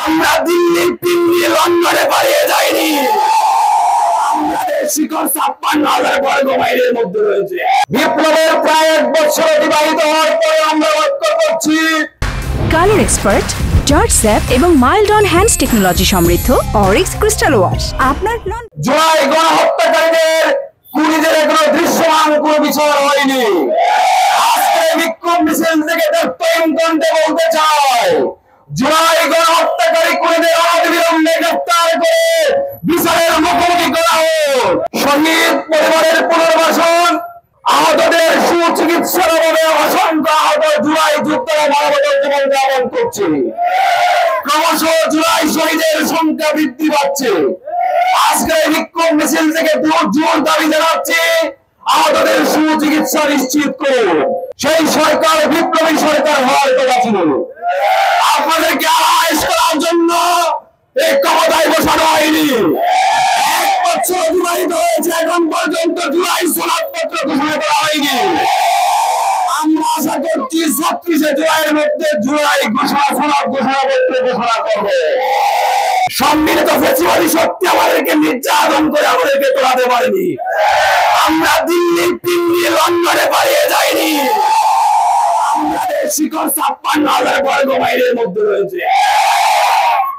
আমরা দিল্লির পিন্ডি লন্ডনে পালিয়ে যাইনি। আমাদের শিকড় ৫৬,০০০ বর্গ মাইলের মধ্যে রয়েছে। বিপ্লবের প্রায় ১ বছর অতিবাহিত হওয়ার পরে আমরা লক্ষ্য করছি কালার এক্সপার্ট, জর্জ স্যাপ এবং মাইল্ড অন হ্যান্ডস টেকনোলজি সমৃদ্ধ অরিক্স ক্রিস্টাল ওয়াশ আপনার জুলাই গণহত্যাকারীদের খুনিদের এখনো দৃশ্যমান কোনো বিচার হয়নি। আজকে বিক্ষোভ মিছিল থেকে কণ্ঠে বলতে চাই, জুলাই গণহত্যাকারী খুনিদের অনতিবিলম্বে গ্রেফতার করে বিচারের মুখোমুখি করা হোক। শহীদ পরিবারের পুনর্বাসন, আহতদের সুচিকিৎসার অভাবে অসংখ্য আহত জুলাই যোদ্ধারা মানবতার জীবন যাপন করছে। ক্রমশ জুলাই শহীদের সংখ্যা বৃদ্ধি পাচ্ছে। আজকের বিক্ষোভ মিছিল থেকে জোর দাবি জানাচ্ছে আহতদের সুচিকিৎসা নিশ্চিত করুন। সেই সরকার বিপ্লবী সরকার হওয়ার কথা ছিল। আপনাদেরকে আড়াইশ করার জন্য এই ক্ষমতায় বসানো হয়নি। ১ বছর অতিবাহিত হয়েছে, এখন পর্যন্ত জুলাই সনদপত্র ঘোষণা করা হয়নি। আমরা আশা করছি ৩৬শে জুলাইয়ের মধ্যে জুলাই সনদপত্র ঘোষণা করবে। সম্মিলিত ফেসিবাদী শক্তি আমাদেরকে নির্যাতন করে আমাদেরকে তোলাতে পারেনি। আমরা দিল্লির পিন্ডি লন্ডনে পালিয়ে যাইনি। আমাদের শিকড় ৫৬,০০০ বর্গ মাইলের মধ্যে রয়েছে।